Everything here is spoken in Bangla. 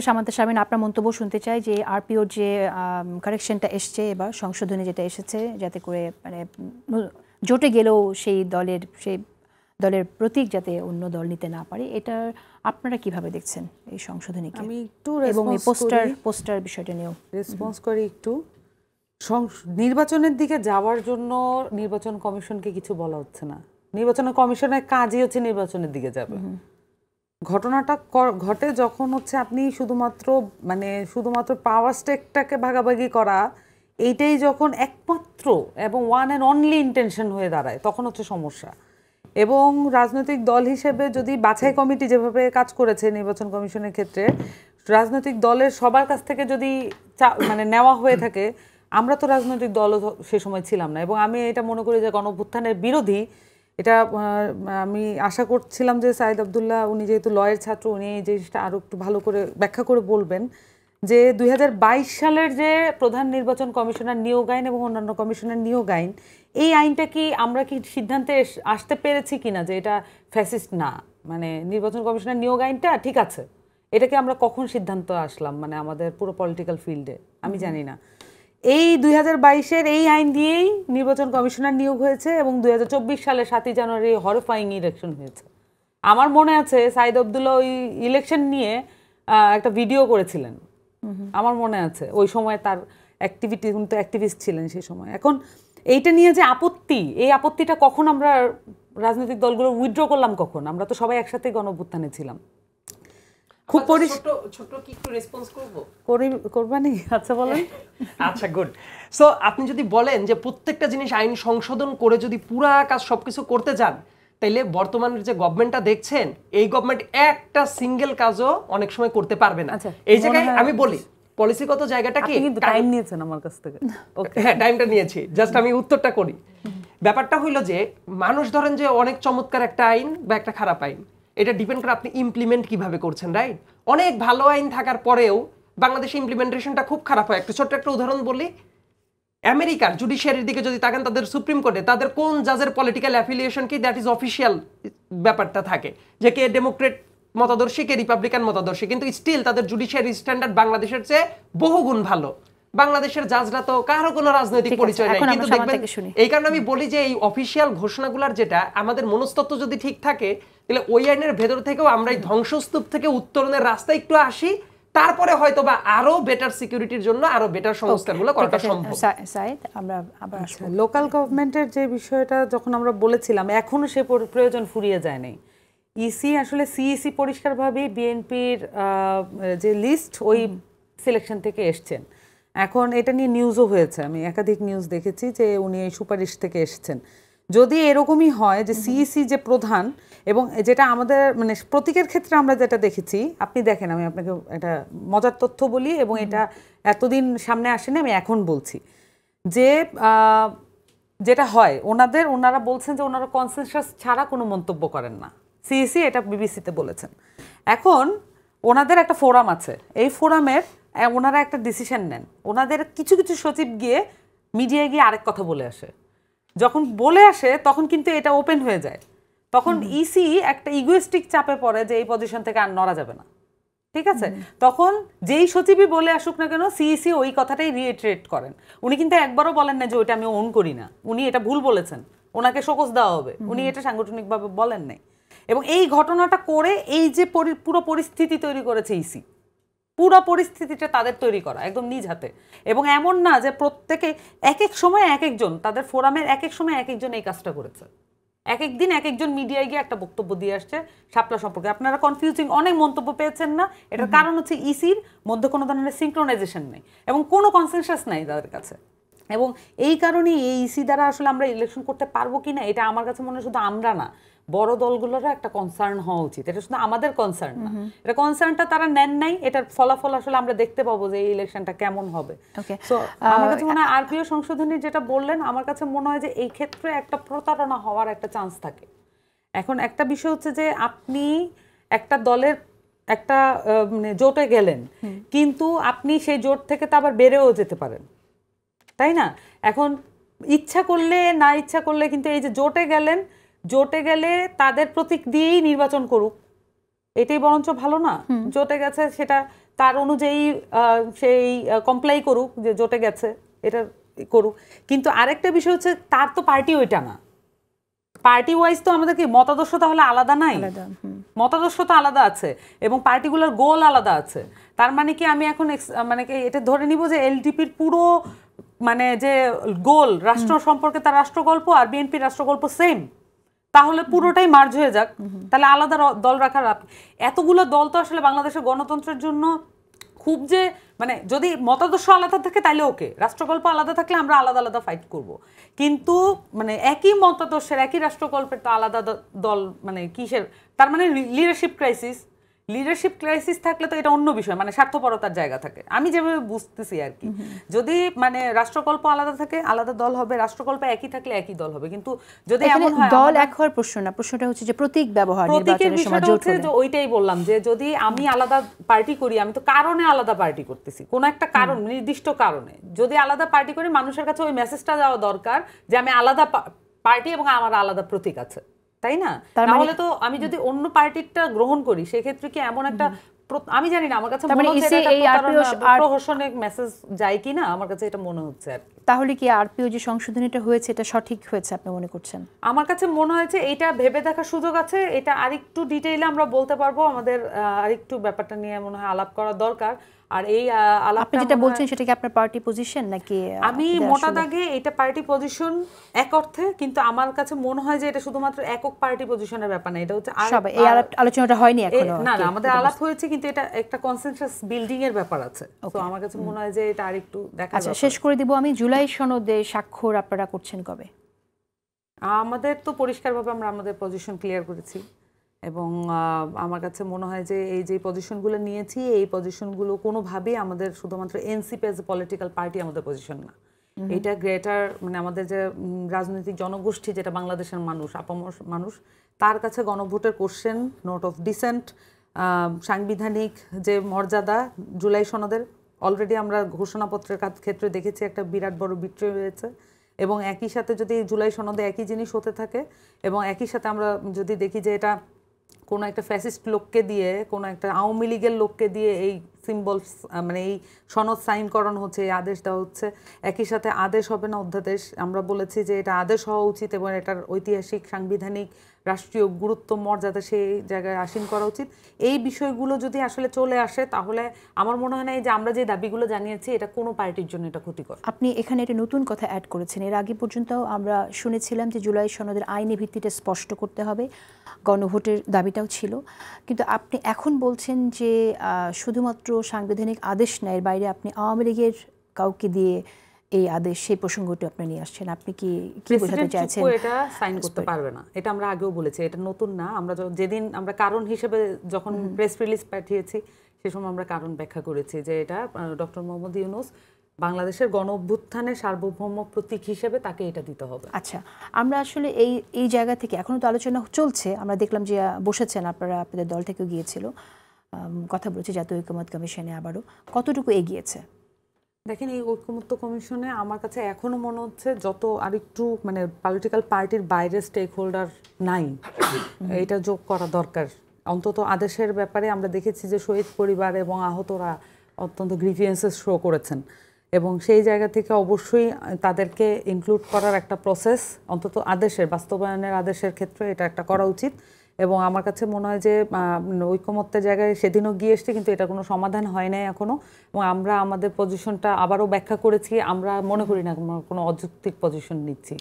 সামান্তা শারমিন, আপনার মন্তব্য শুনতে চাই যে আরপিওর যে কারেকশনটা এসছে এবার সংশোধনী যেটা এসেছে, যাতে করে মানে জোটে গেলেও সেই দলের প্রতীক যাতে অন্য দল নিতে না পারে, এটা আপনারা কিভাবে দেখছেন এই সংশোধনীকে? আমি একটু এবং এই পোস্টার বিষয়টা নিয়েও রেসপন্স করি একটু। নির্বাচনের দিকে যাওয়ার জন্য নির্বাচন কমিশনকে কিছু বলা হচ্ছে না। নির্বাচন কমিশনের কাজই হচ্ছে নির্বাচনের দিকে যাবে। ঘটনাটা ঘটে যখন হচ্ছে আপনি শুধুমাত্র পাওয়ার স্টেকটাকে ভাগাভাগি করা, এইটাই যখন একমাত্র এবং ওয়ান অ্যান্ড অনলি ইন্টেনশন হয়ে দাঁড়ায়, তখন হচ্ছে সমস্যা। এবং রাজনৈতিক দল হিসেবে যদি বাছাই কমিটি যেভাবে কাজ করেছে নির্বাচন কমিশনের ক্ষেত্রে, রাজনৈতিক দলের সবার কাছ থেকে যদি নেওয়া হয়ে থাকে, আমরা তো রাজনৈতিক দলও সে সময় ছিলাম না। এবং আমি এটা মনে করি যে গণঅভ্যুত্থানের বিরোধী, এটা আমি আশা করছিলাম যে সাইদ আব্দুল্লাহ, উনি যেহেতু লয়ের ছাত্র, উনি এই জিনিসটা আরও একটু ভালো করে ব্যাখ্যা করে বলবেন যে 2022 সালের যে প্রধান নির্বাচন কমিশনার নিয়োগ আইন এবং অন্যান্য কমিশনার নিয়োগ আইন, এই আইনটা কি আমরা কি সিদ্ধান্তে আসতে পেরেছি কিনা যে এটা ফ্যাসিস্ট না, মানে নির্বাচন কমিশনার নিয়োগ আইনটা ঠিক আছে, এটাকে আমরা কখন সিদ্ধান্ত আসলাম মানে আমাদের পুরো পলিটিক্যাল ফিল্ডে, আমি জানি না। এই 2022-এর এই আইন দিয়েই নির্বাচন কমিশনার নিয়োগ হয়েছে এবং 2024 সালে 7ই জানুয়ারি হরিফাইং ইলেকশন হয়েছে। আমার মনে আছে সাইদ আব্দুল্লাহ ওই ইলেকশন নিয়ে একটা ভিডিও করেছিলেন, আমার মনে আছে। ওই সময় তার অ্যাক্টিভিস্ট ছিলেন সেই সময়। এখন এইটা নিয়ে যে আপত্তি, এই আপত্তিটা কখন আমরা রাজনৈতিক দলগুলো উইথড্র করলাম, কখন? আমরা তো সবাই একসাথে গণঅভ্যুত্থানে ছিলাম। খুব ছোট কি একটু রেসপন্স করবানি? আচ্ছা বলেন। আচ্ছা, গুড। সো আপনি যদি বলেন যে প্রত্যেকটা জিনিস আইন সংশোধন করে যদি পুরা কাজ সবকিছু করতে যান, তাইলে বর্তমানের যে গভর্নমেন্টটা দেখছেন, এই গভর্নমেন্ট একটা সিঙ্গেল কাজও অনেক সময় করতে পারবে না। এই জায়গায় আমি বলি পলিসিগত জায়গাটা কি, কিন্তু টাইম নিয়েছেন আমার কাছ থেকে। ওকে, হ্যাঁ টাইমটা নিয়েছি, জাস্ট আমি উত্তরটা করি। ব্যাপারটা হইলো যে মানুষ ধরেন যে অনেক চমৎকার একটা আইন বা একটা খারাপ আইন, এটা ডিপেন্ড করে আপনি ইমপ্লিমেন্ট কিভাবে করছেন, রাইট? অনেক ভালো আইন থাকার পরেও বাংলাদেশে ইমপ্লিমেন্টেশনটা খুব খারাপ হয়। ছোট্ট একটা উদাহরণ বলি, আমেরিকার জুডিশিয়ারির দিকে যদি তাকান, তাদের সুপ্রিম কোর্টে তাদের কোন জাজের পলিটিক্যাল অ্যাফিলিয়েশন কি, দ্যাট ইজ অফিসিয়াল ব্যাপারটা থাকে, যে কে ডেমোক্রেট মতাদর্শী, কে রিপাবলিকান মতাদর্শী, কিন্তু স্টিল তাদের জুডিশিয়ারি স্ট্যান্ডার্ড বাংলাদেশের চেয়ে বহুগুণ ভালো। বাংলাদেশের জাজরা তো কারো কোনো রাজনৈতিক পরিচয় নাই, কিন্তু দেখবেন, এই কারণে আমি বলি যে এই অফিসিয়াল ঘোষণাগুলোর যেটা আমাদের মনস্তত্ত্ব যদি ঠিক থাকে, তাহলে ওই আইনের ভেতর থেকেও আমরা এই ধ্বংসস্তূপ থেকে উত্তরণের রাস্তায় একটু আসি, তারপরে হয়তো বা আরো বেটার সিকিউরিটির জন্য আরো বেটার সংস্কারগুলো করাটা সম্ভব। আমরা আবার লোকাল গভর্নমেন্টের যে বিষয়টা যখন আমরা বলেছিলাম, এখনো সে প্রয়োজন ফুরিয়ে যায় নাই। ইসি আসলে সিইসি পরিষ্কারভাবে বিএনপির যে লিস্ট, ওই সিলেকশন থেকে এসছেন। এখন এটা নিয়ে নিউজও হয়েছে, আমি একাধিক নিউজ দেখেছি যে উনি এই সুপারিশ থেকে এসছেন। যদি এরকমই হয় যে সিইসি যে প্রধান, এবং যেটা আমাদের মানে প্রতীকের ক্ষেত্রে আমরা যেটা দেখেছি, আপনি দেখেন, আমি আপনাকে একটা মজার তথ্য বলি, এবং এটা এতদিন সামনে আসেনি, আমি এখন বলছি যে যেটা হয় ওনারা বলছেন যে ওনারা কনসেনসাস ছাড়া কোনো মন্তব্য করেন না। সিইসি এটা বিবিসিতে বলেছেন। এখন ওনাদের একটা ফোরাম আছে, এই ফোরামের ওনারা একটা ডিসিশন নেন, ওনাদের কিছু কিছু সচিব গিয়ে মিডিয়ায় গিয়ে আরেক কথা বলে আসে। যখন বলে আসে তখন কিন্তু এটা ওপেন হয়ে যায়, তখন ইসি একটা ইগোয়েস্টিক চাপে পড়ে যে এই পজিশন থেকে আর নড়া যাবে না, ঠিক আছে? তখন যেই সচিবই বলে আসুক না কেন, সিইসি ওই কথাটাই রিইটারেট করেন। উনি কিন্তু একবারও বলেন না যে ওইটা আমি ওন করি না, উনি এটা ভুল বলেছেন, ওনাকে শোকজ দেওয়া হবে, উনি এটা সাংগঠনিকভাবে বলেন নাই। এবং এই ঘটনাটা করে এই যে পুরো পরিস্থিতি তৈরি করেছে ইসি, পুরো পরিস্থিতিটা তাদের তৈরি করা একদম নিজ হাতে। এবং এমন না যে প্রত্যেকে এক এক সময় এক একজন, তাদের ফোরামের এক এক সময় এক একজন এই কাজটা করেছে, এক এক দিন এক একজন মিডিয়ায় গিয়ে একটা বক্তব্য দিয়ে আসছে শাপলা সম্পর্কে। আপনারা কনফিউজিং অনেক মন্তব্য পেয়েছেন না? এটার কারণ হচ্ছে ইসির মধ্যে কোনো ধরনের সিনক্রোনাইজেশন নেই এবং কোনো কনসেনসাস নাই তাদের কাছে। এবং এই কারণেই এই ইসি দ্বারা আসলে আমরা ইলেকশন করতে পারবো কি না, এটা আমার কাছে মনে হয় শুধু আমরা না, বড় দলগুলোরও একটা কনসার্ন হওয়া উচিত। এটা শুধু আমাদের কনসার্ন না, এটা কনসার্নটা তারা নেন নাই, এটার ফলাফল আসলে আমরা দেখতে পাবো যে এই ইলেকশনটা কেমন হবে। সো আমার কাছে মনে হয় আরপিও সংশোধনী যেটা বললেন, আমার কাছে মনে হয় যে এই ক্ষেত্রে একটা প্রতারণা হওয়ার একটা চান্স থাকে। এখন একটা বিষয় হচ্ছে যে আপনি একটা দলের একটা মানে জোটে গেলেন, কিন্তু আপনি সেই জোট থেকে তো আবার বেড়েও যেতে পারেন, তাই না? এখন ইচ্ছা করলে না ইচ্ছা করলে, কিন্তু এই যে জোটে গেলেন, জোটে গেলে তাদের প্রতীক দিয়েই নির্বাচন করুক, এটাই বরঞ্চ ভালো না? জোটে গেছে, সেটা তার অনুযায়ী সেই কমপ্লাই করুক যে জোটে গেছে, এটা করুক। কিন্তু আরেকটা বিষয় হচ্ছে তার তো পার্টি ওইটা না, পার্টি ওয়াইজ তো আমাদের কি মতাদর্শ তাহলে আলাদা নাই, মতাদর্শ তো আলাদা আছে এবং পার্টিগুলোর গোল আলাদা আছে। তার মানে কি আমি এখন মানে কি এটা ধরে নিব যে এলডিপির পুরো মানে যে গোল রাষ্ট্র সম্পর্কে তার রাষ্ট্রগল্প আর বিএনপির রাষ্ট্রগল্প সেম, তাহলে পুরোটাই মার্জ হয়ে যাক, তাহলে আলাদা দল রাখার এতগুলো দল তো আসলে বাংলাদেশের গণতন্ত্রের জন্য খুব যে মানে যদি মতাদর্শ আলাদা থাকে তাহলে ওকে, রাষ্ট্রগল্প আলাদা থাকলে আমরা আলাদা আলাদা ফাইট করব, কিন্তু মানে একই মতাদর্শের একই রাষ্ট্রগল্পের তো আলাদা দল মানে কিসের, তার মানে লিডারশিপ ক্রাইসিস থাকলে তো এটা অন্য বিষয়, মানে স্বার্থপরতার জায়গা থাকে, আমি যেভাবে বুঝতেছি আর কি। যদি মানে রাষ্ট্রকল্প আলাদা থাকে আলাদা দল হবে, রাষ্ট্রকল্প একই থাকলে একই দল হবে, কিন্তু যদি এমন হয় দল এক হওয়ার প্রশ্ন না, প্রশ্নটা হচ্ছে যে প্রতীক ব্যবহার, নির্বাচনের সময় জোট হলে যে ওইটাই বললাম যে যদি আমি আলাদা পার্টি করি, আমি তো কারণে আলাদা পার্টি করতেছি, কোন একটা কারণ নির্দিষ্ট কারণে যদি আলাদা পার্টি করি, মানুষের কাছে ওই মেসেজটা যাওয়া দরকার যে আমি আলাদা পার্টি এবং আমার আলাদা প্রতীক আছে, তাই না? তাহলে তো আমি যদি অন্য পার্টিটা গ্রহণ করি সেক্ষেত্রে কি এমন একটা, আমি জানি না, আমার কাছে মনে হচ্ছে এটা প্রহসনের মেসেজ যায় কিনা, আমার কাছে এটা মনে হচ্ছে আর কি। তাহলে কি আরপিও যে সংশোধনীটা হয়েছে এটা সঠিক হয়েছে আপনি মনে করছেন? আমার কাছে মনে হয়েছে এটা ভেবে দেখার সুযোগ আছে, এটা আরেকটু ডিটেইলে আমরা বলতে পারবো, আমাদের আরেকটু ব্যাপারটা নিয়ে মনে হয় আলাপ করা দরকার। আর এই আপনি যেটা বলছেন সেটা কি আপনার পার্টি পজিশন নাকি? আমি মোটা দাগে এটা পার্টি পজিশন এক অর্থে, কিন্তু আমার কাছে মনে হয় যে এটা শুধুমাত্র একক পার্টি পজিশনের ব্যাপার না, এটা হচ্ছে এই আলোচনাটা হয়নি এখনো। না না, আমাদের আলাপ হয়েছে, কিন্তু এটা একটা কনসেনসাস বিল্ডিং এর ব্যাপার আছে, তো আমার কাছে মনে হয় যে এটা আরেকটু দেখা। আচ্ছা, শেষ করে দিব আমি, জুলাই সনদে স্বাক্ষর আপনারা করছেন কবে? আমাদের তো পরিষ্কারভাবে আমরা আমাদের পজিশন ক্লিয়ার করেছি এবং আমার কাছে মনে হয় যে এই যে পজিশনগুলো নিয়েছি এই পজিশনগুলো কোনোভাবেই আমাদের শুধুমাত্র NCP as a political party আমাদের পজিশন না, এটা গ্রেটার মানে আমাদের যে রাজনৈতিক জনগোষ্ঠী যেটা বাংলাদেশের মানুষ, আপামর মানুষ, তার কাছে গণভোটের কোশ্চেন, নোট অফ ডিসেন্ট, সাংবিধানিক যে মর্যাদা জুলাই সনদের, অলরেডি আমরা ঘোষণাপত্রের ক্ষেত্রে দেখেছি একটা বিরাট বড় বিক্রয় হয়েছে, এবং একই সাথে যদি জুলাই সনদে একই জিনিস হতে থাকে এবং একই সাথে আমরা যদি দেখি যে এটা কোনো একটা ফ্যাসিস্ট লোককে দিয়ে, কোনো একটা আওয়ামী লীগের লোককে দিয়ে এই সিম্বলস মানে এই সনদ সাইন করানো হচ্ছে, এই আদেশ দেওয়া হচ্ছে, একই সাথে আদেশ হবে না অধ্যাদেশ, আমরা বলেছি যে এটা আদেশ হওয়া উচিত এবং এটার ঐতিহাসিক সাংবিধানিক রাষ্ট্রীয় গুরুত্ব মর্যাদা সেই জায়গায় আসীন করা উচিত। এই বিষয়গুলো যদি আসলে চলে আসে তাহলে আমার মনে হয় না যে আমরা যে দাবিগুলো জানিয়েছি এটা কোনো পার্টির জন্য এটা ক্ষতিকর। আপনি এখানে একটা নতুন কথা অ্যাড করেছেন, এর আগে পর্যন্ত আমরা শুনেছিলাম যে জুলাই সনদের আইনি ভিত্তিটা স্পষ্ট করতে হবে, গণভোটের দাবিটাও ছিল, কিন্তু আপনি এখন বলছেন যে শুধুমাত্র সাংবিধানিক আদেশ নেয়, এর বাইরে আপনি আওয়ামী লীগের কাউকে দিয়ে এই আদেশ, সেই প্রসঙ্গটি আপনি নিয়ে আসছেন, আপনি কি বোঝাতে চাইছেন? এটা সাইন করতে পারবে না, এটা আমরা আগেও বলেছি, এটা নতুন না। আমরা যেদিন আমরা কারণ হিসেবে যখন প্রেস রিলিজ পাঠিয়েছি সে সময় আমরা কারণ ব্যাখ্যা করেছি যে এটা ডক্টর মোহাম্মদ ইউনূস বাংলাদেশের গণ অভ্যুত্থানের সার্বভৌম প্রতীক হিসেবে তাকে এটা দিতে হবে। আচ্ছা, আমরা আসলে এই জায়গা থেকে এখনো তো আলোচনা চলছে, আমরা দেখলাম যে বসেছেন আপনারা, আপনাদের দল থেকেও গিয়েছিল, কথা বলেছে জাতীয় ঐকমত্য কমিশনে, আবারও কতটুকু এগিয়েছে? দেখেন, এই ঐকমত্য কমিশনে আমার কাছে এখনো মনে হচ্ছে যত আরেকটু মানে পলিটিক্যাল পার্টির বাইরে স্টেক হোল্ডার নাই, এটা যোগ করা দরকার। অন্তত আদেশের ব্যাপারে আমরা দেখেছি যে শহীদ পরিবার এবং আহতরা অত্যন্ত গ্রিভিয়েন্সেস শো করেছেন এবং সেই জায়গা থেকে অবশ্যই তাদেরকে ইনক্লুড করার একটা প্রসেস অন্তত আদেশের বাস্তবায়নের আদেশের ক্ষেত্রে এটা একটা করা উচিত। এবং আমার কাছে মনে হয় যে ঐকমত্যের জায়গায় সেদিনও গিয়ে এসছে, কিন্তু এটা কোনো সমাধান হয় নাই এখনো, এবং আমরা আমাদের পজিশনটা আবারও ব্যাখ্যা করেছি, আমরা মনে করি না কোনো অযৌক্তিক পজিশন নিচ্ছি।